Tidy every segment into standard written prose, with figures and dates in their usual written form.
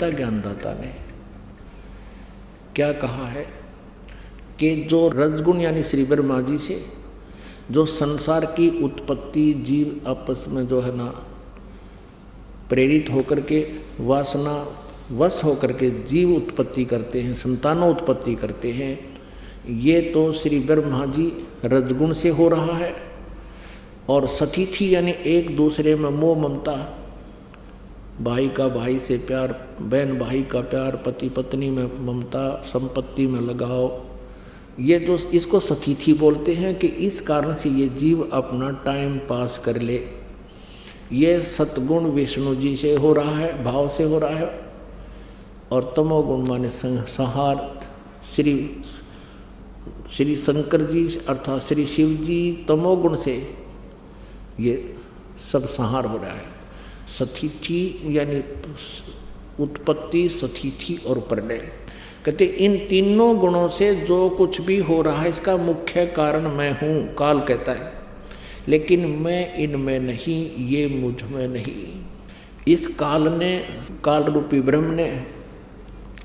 गीता ज्ञानदाता ने क्या कहा है कि जो रजगुण यानी श्री ब्रह्मा जी से जो संसार की उत्पत्ति जीव आपस में जो है ना प्रेरित होकर के वासना वश होकर के जीव उत्पत्ति करते हैं, संतानों उत्पत्ति करते हैं, ये तो श्री ब्रह्मा जी रजगुण से हो रहा है। और सतीथि यानी एक दूसरे में मोह ममता, भाई का भाई से प्यार, बहन भाई का प्यार, पति पत्नी में ममता, संपत्ति में लगाव, ये जो इसको सतीथि बोलते हैं कि इस कारण से ये जीव अपना टाइम पास कर ले। ये सतगुण विष्णु जी से हो रहा है, भाव से हो रहा है। और तमोगुण माने संहार श्री शंकर जी अर्थात श्री शिव जी तमोगुण से ये सब संहार हो रहा है। सतीथि यानी उत्पत्ति, सतीथि और प्रलय। कहते इन तीनों गुणों से जो कुछ भी हो रहा है इसका मुख्य कारण मैं हूँ, काल कहता है। लेकिन मैं इनमें नहीं, ये मुझ में नहीं। इस काल ने, काल रूपी ब्रह्म ने,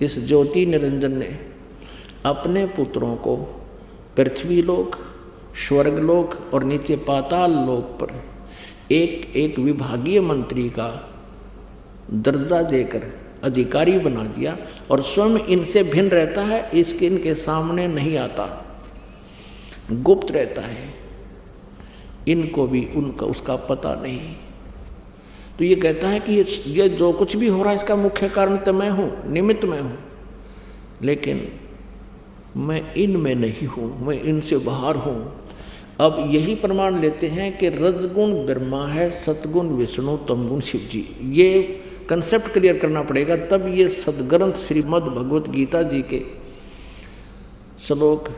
इस ज्योति निरंजन ने अपने पुत्रों को पृथ्वी लोक, स्वर्गलोक और नीचे पाताल लोक पर एक एक विभागीय मंत्री का दर्जा देकर अधिकारी बना दिया और स्वयं इनसे भिन्न रहता है, इसके इनके सामने नहीं आता, गुप्त रहता है, इनको भी उनका उसका पता नहीं। तो ये कहता है कि ये जो कुछ भी हो रहा है इसका मुख्य कारण तो मैं हूँ, निमित्त मैं हूँ, लेकिन मैं इनमें नहीं हूँ, मैं इनसे बाहर हूँ। अब यही प्रमाण लेते हैं कि रजगुण ब्रह्मा है, सतगुण विष्णु, तमगुण शिव जी। ये कंसेप्ट क्लियर करना पड़ेगा, तब ये सदग्रंथ श्रीमद् भगवत गीता जी के श्लोक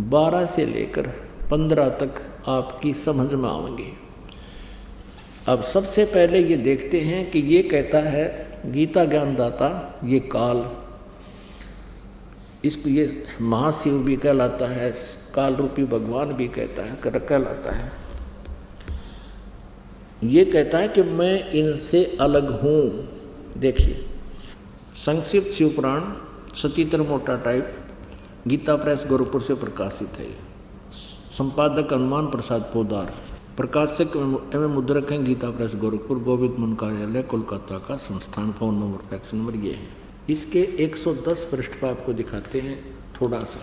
12 से लेकर 15 तक आपकी समझ में आएंगे। अब सबसे पहले ये देखते हैं कि ये कहता है गीता ज्ञानदाता, ये काल, इसको ये महाशिव भी कहलाता है, काल रूपी भगवान भी कहलाता है। ये कहता है कि मैं इनसे अलग हूँ। देखिए संक्षिप्त शिव पुराण सचित्र मोटा टाइप, गीता प्रेस गोरखपुर से प्रकाशित है। संपादक हनुमान प्रसाद पोदार, प्रकाशक एवं मुद्रक हैं गीता प्रेस गोरखपुर, गोविंद मन कार्यालय कोलकाता का संस्थान। फोन नंबर फैक्स नंबर ये है। इसके 110 पृष्ठ पर आपको दिखाते हैं थोड़ा सा,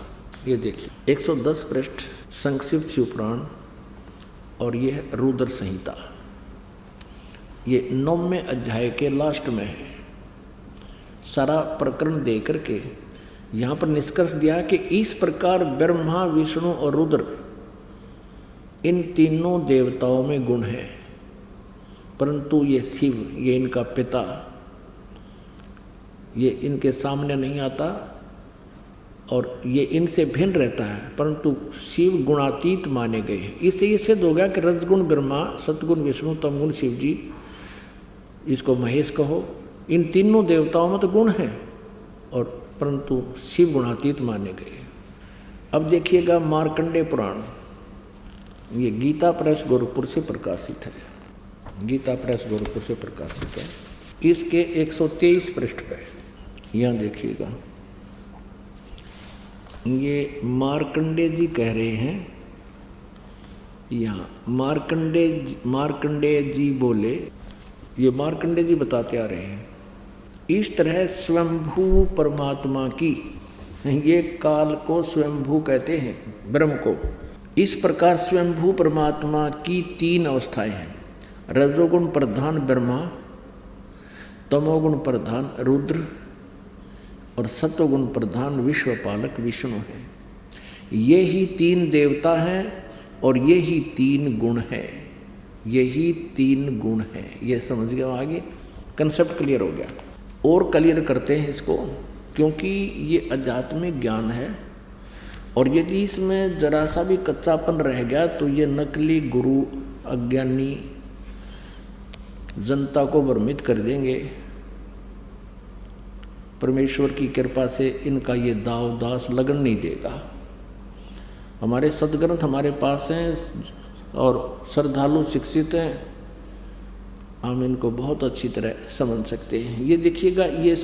ये देखिए 110 पृष्ठ संक्षिप्त शिव पुराण, और ये है रुद्र संहिता। ये 9वें अध्याय के लास्ट में है। सारा प्रकरण दे करके यहाँ पर निष्कर्ष दिया कि इस प्रकार ब्रह्मा, विष्णु और रुद्र, इन तीनों देवताओं में गुण है, परंतु ये शिव, ये इनका पिता, ये इनके सामने नहीं आता और ये इनसे भिन्न रहता है, परंतु शिव गुणातीत माने गए हैं। इससे ये सिद्ध हो गया कि रजगुण ब्रह्मा, सतगुण विष्णु, तमगुण शिव जी, इसको महेश कहो, इन तीनों देवताओं में तो गुण है और परंतु शिव गुणातीत माने गए। अब देखिएगा मार्कंडेय पुराण, ये गीता प्रेस गोरखपुर से प्रकाशित है, गीता प्रेस गोरखपुर से प्रकाशित है। इसके 123 पृष्ठ पे यहाँ देखिएगा, ये मार्कंडेय जी कह रहे हैं, यहाँ मार्कंडेय जी बोले, ये मार्कंडेय जी बताते आ रहे हैं, इस तरह स्वयंभू परमात्मा की, ये काल को स्वयंभू कहते हैं, ब्रह्म को। इस प्रकार स्वयंभू परमात्मा की 3 अवस्थाएं हैं। रजोगुण प्रधान ब्रह्मा, तमोगुण प्रधान रुद्र और सत्वगुण प्रधान विश्वपालक विष्णु है। ये ही 3 देवता हैं और ये ही 3 गुण है, यही 3 गुण है। ये समझ गया, आगे कंसेप्ट क्लियर हो गया। और क्लियर करते हैं इसको, क्योंकि ये आध्यात्मिक ज्ञान है और यदि इसमें जरा सा भी कच्चापन रह गया तो ये नकली गुरु अज्ञानी जनता को भ्रमित कर देंगे। परमेश्वर की कृपा से इनका ये दाव दास लगन नहीं देगा। हमारे सदग्रंथ हमारे पास हैं और श्रद्धालु शिक्षित हैं, हम इनको बहुत अच्छी तरह समझ सकते हैं। ये देखिएगा, ये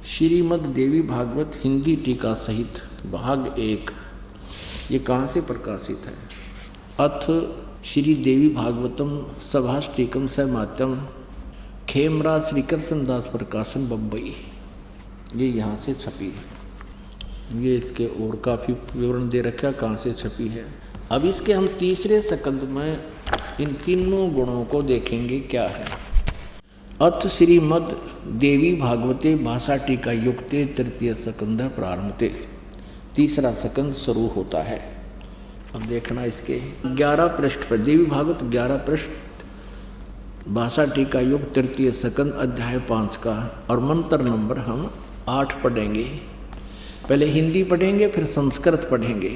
श्रीमद् देवी भागवत हिंदी टीका सहित भाग 1, ये कहाँ से प्रकाशित है? अथ श्री देवी भागवतम सभाष्टिकम समात्यम, खेमरा श्री कृष्णदास प्रकाशन, बम्बई। ये यहाँ से छपी है। ये इसके और काफ़ी विवरण दे रखा कहाँ से छपी है। अब इसके हम तीसरे स्कंद में इन तीनों गुणों को देखेंगे क्या है। अथ श्रीमद् देवी भागवते भाषा टीका युक्ते तृतीय स्कंद प्रारंभते, तीसरा स्कंद शुरू होता है। अब देखना इसके 11 पृष्ठ पर, देवी भागवत 11 पृष्ठ, भाषा टीका युग तृतीय स्कंद अध्याय 5 का, और मंत्र नंबर हम 8 पढ़ेंगे। पहले हिंदी पढ़ेंगे फिर संस्कृत पढ़ेंगे।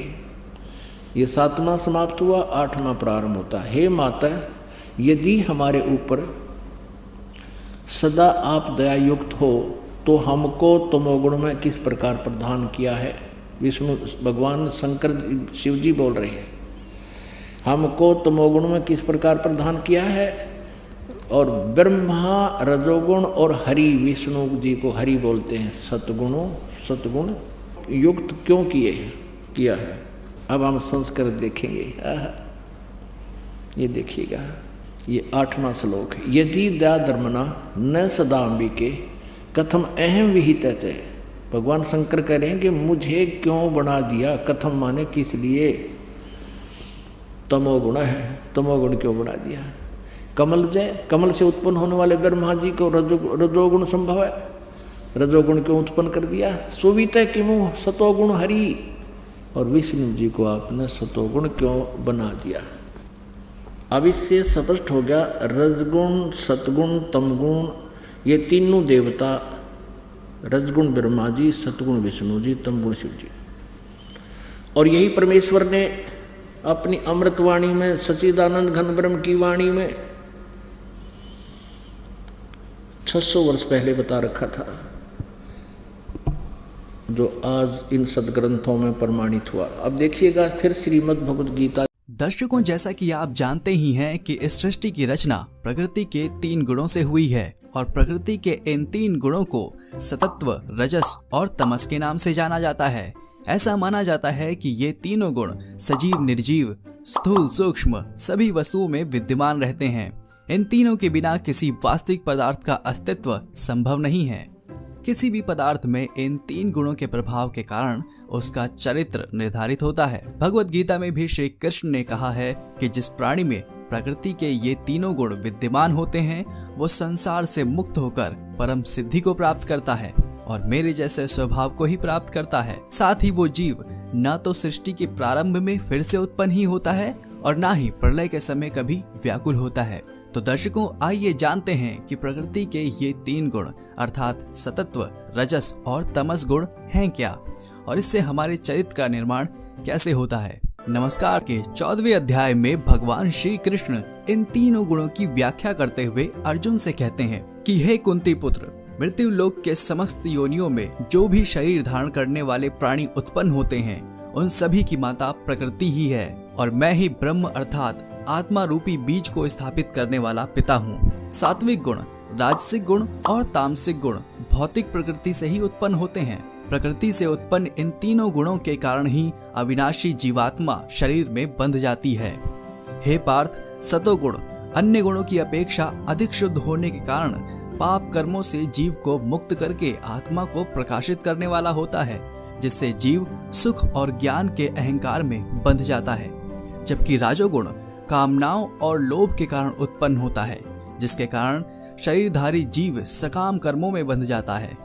ये 7वां समाप्त हुआ, 8वां प्रारंभ होता है। हे माता, यदि हमारे ऊपर सदा आप दयायुक्त हो तो हमको तमोगुण में किस प्रकार प्रदान किया है। विष्णु भगवान शंकर शिव जी बोल रहे हैं, हमको तमोगुण में किस प्रकार प्रदान किया है। और ब्रह्मा रजोगुण और हरि, विष्णु जी को हरि बोलते हैं, सतगुण युक्त क्यों किया है। अब हम संस्कृत देखेंगे। ये देखिएगा, ये 8वां श्लोक है। यदि दया धर्मना न सदाम्बिके कथम अहम विहित है। भगवान शंकर कह रहे हैं कि मुझे क्यों बना दिया, कथम माने किस लिए, तमोगुण है, तमोगुण क्यों बना दिया। कमल जय, कमल से उत्पन्न होने वाले ब्रह्मा जी को रजोगुण संभव है, रजोगुण क्यों उत्पन्न कर दिया। सुवित किमु सतोगुण हरि, और विष्णु जी को आपने सतोगुण क्यों बना दिया। अब इससे स्पष्ट हो गया, रजगुण सतगुण तमगुण ये तीनों देवता, रजगुण ब्रह्मा जी, सतगुण विष्णु जी, तमगुण शिव जी। और यही परमेश्वर ने अपनी अमृतवाणी में, सच्चिदानंद घन ब्रह्म की वाणी में 600 वर्ष पहले बता रखा था, जो आज इन सदग्रंथों में प्रमाणित हुआ। अब देखिएगा फिर श्रीमद् भगवद गीता। दर्शकों, जैसा कि आप जानते ही हैं कि इस सृष्टि की रचना प्रकृति के 3 गुणों से हुई है, और प्रकृति के इन 3 गुणों को सतत्व, रजस और तमस के नाम से जाना जाता है। ऐसा माना जाता है कि ये तीनों गुण सजीव, निर्जीव, स्थूल, सूक्ष्म सभी वस्तुओं में विद्यमान रहते हैं। इन तीनों के बिना किसी वास्तविक पदार्थ का अस्तित्व संभव नहीं है। किसी भी पदार्थ में इन 3 गुणों के प्रभाव के कारण उसका चरित्र निर्धारित होता है। भगवद गीता में भी श्री कृष्ण ने कहा है कि जिस प्राणी में प्रकृति के ये तीनों गुण विद्यमान होते हैं, वो संसार से मुक्त होकर परम सिद्धि को प्राप्त करता है और मेरे जैसे स्वभाव को ही प्राप्त करता है। साथ ही वो जीव न तो सृष्टि के प्रारंभ में फिर से उत्पन्न ही होता है और न ही प्रलय के समय कभी व्याकुल होता है। तो दर्शकों, आइए जानते हैं कि प्रकृति के ये 3 गुण अर्थात सतत्व, रजस और तमस गुण हैं क्या, और इससे हमारे चरित्र का निर्माण कैसे होता है। नमस्कार के 14वें अध्याय में भगवान श्री कृष्ण इन तीनों गुणों की व्याख्या करते हुए अर्जुन से कहते हैं कि हे कुंती पुत्र, मृत्यु लोक के समस्त योनियों में जो भी शरीर धारण करने वाले प्राणी उत्पन्न होते हैं, उन सभी की माता प्रकृति ही है, और मैं ही ब्रह्म अर्थात आत्मा रूपी बीज को स्थापित करने वाला पिता हूँ। सात्विक गुण, राजसिक गुण और तामसिक गुण भौतिक प्रकृति से ही उत्पन्न होते हैं। प्रकृति से उत्पन्न इन तीनों गुणों के कारण ही अविनाशी जीवात्मा शरीर में बंध जाती है। हे पार्थ, सतोगुण अन्य गुणों की अपेक्षा अधिक शुद्ध होने के कारण पाप कर्मों से जीव को मुक्त करके आत्मा को प्रकाशित करने वाला होता है, जिससे जीव सुख और ज्ञान के अहंकार में बंध जाता है। जबकि राजोगुण कामनाओं और लोभ के कारण उत्पन्न होता है, जिसके कारण शरीरधारी जीव सकाम कर्मों में बंध जाता है।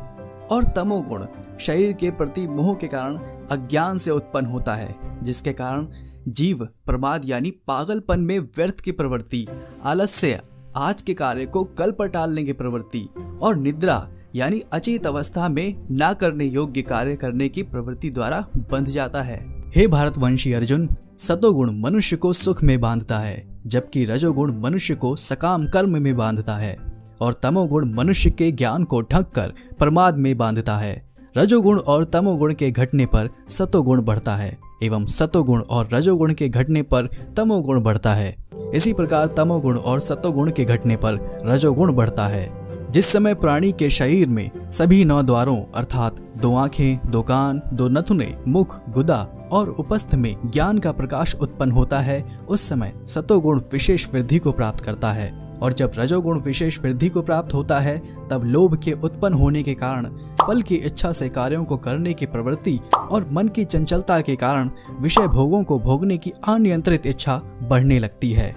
और तमोगुण शरीर के प्रति मोह के कारण अज्ञान से उत्पन्न होता है, जिसके कारण जीव प्रमाद यानी पागलपन में व्यर्थ की प्रवृत्ति, आलस्य आज के कार्य को कल पर टालने की प्रवृत्ति, और निद्रा यानी अचेत अवस्था में ना करने योग्य कार्य करने की प्रवृत्ति द्वारा बंध जाता है। हे भारतवंशी अर्जुन, सतोगुण मनुष्य को सुख में बांधता है, जबकि रजोगुण मनुष्य को सकाम कर्म में बांधता है, और तमोगुण मनुष्य के ज्ञान को ढककर प्रमाद में बांधता है। रजोगुण और तमोगुण के घटने पर सतोगुण बढ़ता है। एवं सतोगुण और रजोगुण के घटने पर तमोगुण बढ़ता है। इसी प्रकार तमोगुण और सतोगुण के घटने पर रजोगुण बढ़ता है। जिस समय प्राणी के शरीर में सभी 9 द्वारों अर्थात 2 आंखें, 2 कान, 2 नथुने, मुख, गुदा और उपस्थ में ज्ञान का प्रकाश उत्पन्न होता है, उस समय सतोगुण विशेष वृद्धि को प्राप्त करता है। और जब रजोगुण विशेष वृद्धि को प्राप्त होता है, तब लोभ के उत्पन्न होने के कारण फल की इच्छा से कार्यों को करने की प्रवृत्ति और मन की चंचलता के कारण विषय भोगों को भोगने की अनियंत्रित इच्छा बढ़ने लगती है।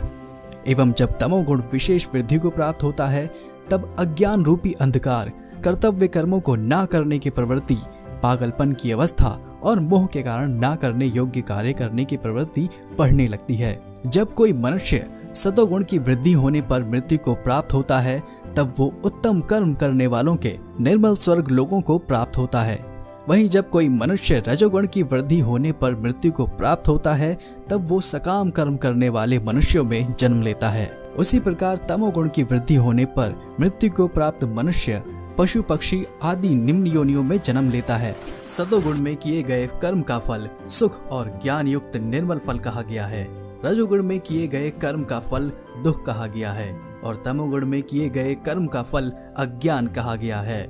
एवं जब तमोगुण विशेष वृद्धि को प्राप्त होता है, तब अज्ञान रूपी अंधकार, कर्तव्य कर्मों को ना करने की प्रवृत्ति, पागलपन की अवस्था और मोह के कारण ना करने योग्य कार्य करने की प्रवृत्ति बढ़ने लगती है। जब कोई मनुष्य सतोगुण की वृद्धि होने पर मृत्यु को प्राप्त होता है, तब वो उत्तम कर्म करने वालों के निर्मल स्वर्ग लोगों को प्राप्त होता है। वहीं जब कोई मनुष्य रजोगुण की वृद्धि होने पर मृत्यु को प्राप्त होता है, तब वो सकाम कर्म करने वाले मनुष्यों में जन्म लेता है। उसी प्रकार तमोगुण की वृद्धि होने पर मृत्यु को प्राप्त मनुष्य पशु पक्षी आदि निम्न योनियों में जन्म लेता है। सतोगुण में किए गए कर्म का फल सुख और ज्ञान युक्त निर्मल फल कहा गया है। रजोगुण में किए गए कर्म का फल दुख कहा गया है और तमोगुण में किए गए कर्म का फल अज्ञान कहा गया है।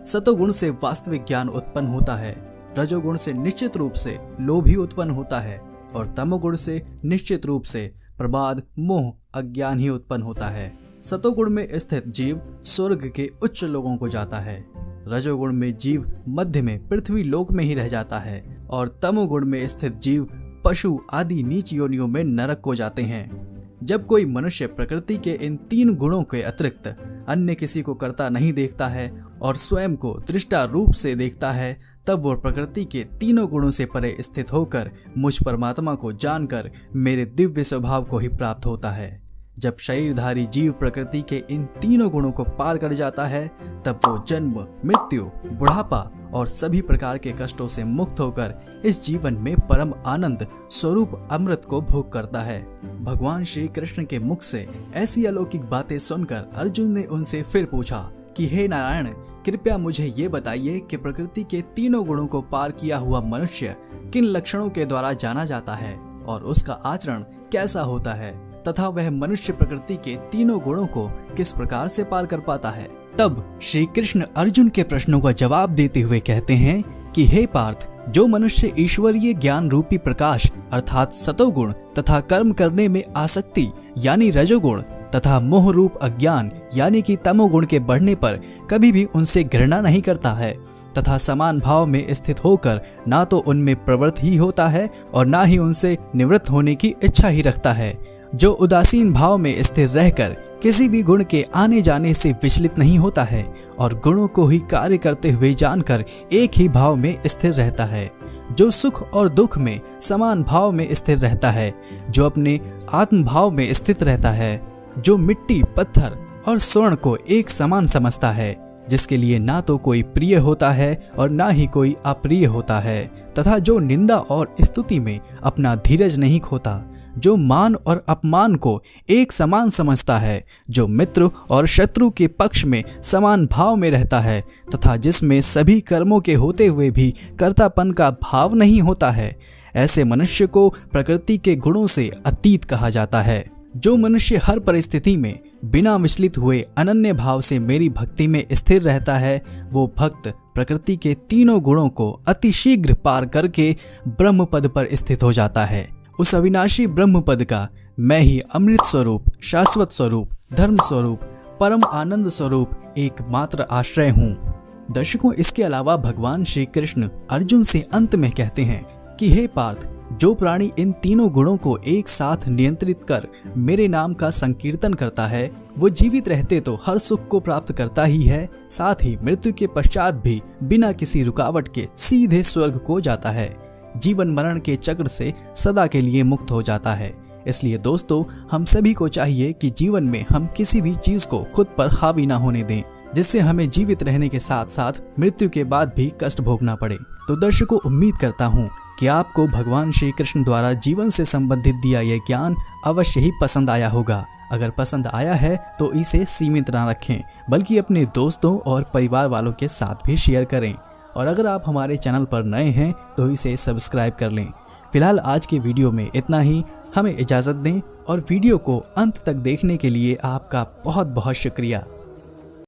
सतोगुण से वास्तविक ज्ञान उत्पन्न होता है, रजोगुण से निश्चित रूप से लोभ ही उत्पन्न होता है और तमोगुण से निश्चित रूप से प्रमाद, मोह, अज्ञान ही उत्पन्न होता है। सतोगुण में स्थित जीव स्वर्ग के उच्च लोगों को जाता है, रजोगुण में जीव मध्य में पृथ्वी लोक में ही रह जाता है और तमोगुण में स्थित जीव पशु आदि नीच योनियों में नरक को जाते हैं। जब कोई मनुष्य प्रकृति के इन 3 गुणों के अतिरिक्त अन्य किसी को करता नहीं देखता है और स्वयं को दृष्टा रूप से देखता है, तब वो प्रकृति के 3 गुणों से परे स्थित होकर मुझ परमात्मा को जानकर मेरे दिव्य स्वभाव को ही प्राप्त होता है। जब शरीरधारी जीव प्रकृति के इन 3 गुणों को पार कर जाता है, तब वो जन्म, मृत्यु, बुढ़ापा और सभी प्रकार के कष्टों से मुक्त होकर इस जीवन में परम आनंद स्वरूप अमृत को भोग करता है। भगवान श्री कृष्ण के मुख से ऐसी अलौकिक बातें सुनकर अर्जुन ने उनसे फिर पूछा कि हे नारायण, कृपया मुझे ये बताइए कि प्रकृति के 3 गुणों को पार किया हुआ मनुष्य किन लक्षणों के द्वारा जाना जाता है और उसका आचरण कैसा होता है तथा वह मनुष्य प्रकृति के 3 गुणों को किस प्रकार से पार कर पाता है। तब श्री कृष्ण अर्जुन के प्रश्नों का जवाब देते हुए कहते हैं कि हे पार्थ, जो मनुष्य ईश्वरीय ज्ञान रूपी प्रकाश अर्थात सतोगुण तथा कर्म करने में आसक्ति यानी रजोगुण तथा मोह रूप अज्ञान यानी कि तमोगुण के बढ़ने पर कभी भी उनसे घृणा नहीं करता है तथा समान भाव में स्थित होकर ना तो उनमें प्रवृत्त ही होता है और ना ही उनसे निवृत्त होने की इच्छा ही रखता है, जो उदासीन भाव में स्थिर रहकर किसी भी गुण के आने जाने से विचलित नहीं होता है और गुणों को ही कार्य करते हुए जानकर एक ही भाव में स्थिर रहता है, जो सुख और दुख में समान भाव में स्थिर रहता है, जो अपने आत्म भाव में स्थित रहता है, जो मिट्टी, पत्थर और स्वर्ण को एक समान समझता है, जिसके लिए ना तो कोई प्रिय होता है और ना ही कोई अप्रिय होता है, तथा जो निंदा और स्तुति में अपना धीरज नहीं खोता, जो मान और अपमान को एक समान समझता है, जो मित्र और शत्रु के पक्ष में समान भाव में रहता है तथा जिसमें सभी कर्मों के होते हुए भी कर्तापन का भाव नहीं होता है, ऐसे मनुष्य को प्रकृति के गुणों से अतीत कहा जाता है। जो मनुष्य हर परिस्थिति में बिना विचलित हुए अनन्य भाव से मेरी भक्ति में स्थिर रहता है, वो भक्त प्रकृति के 3 गुणों को अतिशीघ्र पार करके ब्रह्म पद पर स्थित हो जाता है। उस अविनाशी ब्रह्म पद का मैं ही अमृत स्वरूप, शाश्वत स्वरूप, धर्म स्वरूप, परम आनंद स्वरूप एकमात्र आश्रय हूँ। दर्शकों, इसके अलावा भगवान श्री कृष्ण अर्जुन से अंत में कहते हैं कि हे पार्थ, जो प्राणी इन 3 गुणों को एक साथ नियंत्रित कर मेरे नाम का संकीर्तन करता है, वो जीवित रहते तो हर सुख को प्राप्त करता ही है, साथ ही मृत्यु के पश्चात भी बिना किसी रुकावट के सीधे स्वर्ग को जाता है, जीवन मरण के चक्र से सदा के लिए मुक्त हो जाता है। इसलिए दोस्तों, हम सभी को चाहिए कि जीवन में हम किसी भी चीज को खुद पर हावी ना होने दें, जिससे हमें जीवित रहने के साथ साथ मृत्यु के बाद भी कष्ट भोगना पड़े। तो दर्शकों, उम्मीद करता हूँ कि आपको भगवान श्री कृष्ण द्वारा जीवन से संबंधित दिया यह ज्ञान अवश्य ही पसंद आया होगा। अगर पसंद आया है तो इसे सीमित ना रखें, बल्कि अपने दोस्तों और परिवार वालों के साथ भी शेयर करें। और अगर आप हमारे चैनल पर नए हैं तो इसे सब्सक्राइब कर लें। फिलहाल आज के वीडियो में इतना ही। हमें इजाज़त दें और वीडियो को अंत तक देखने के लिए आपका बहुत बहुत शुक्रिया।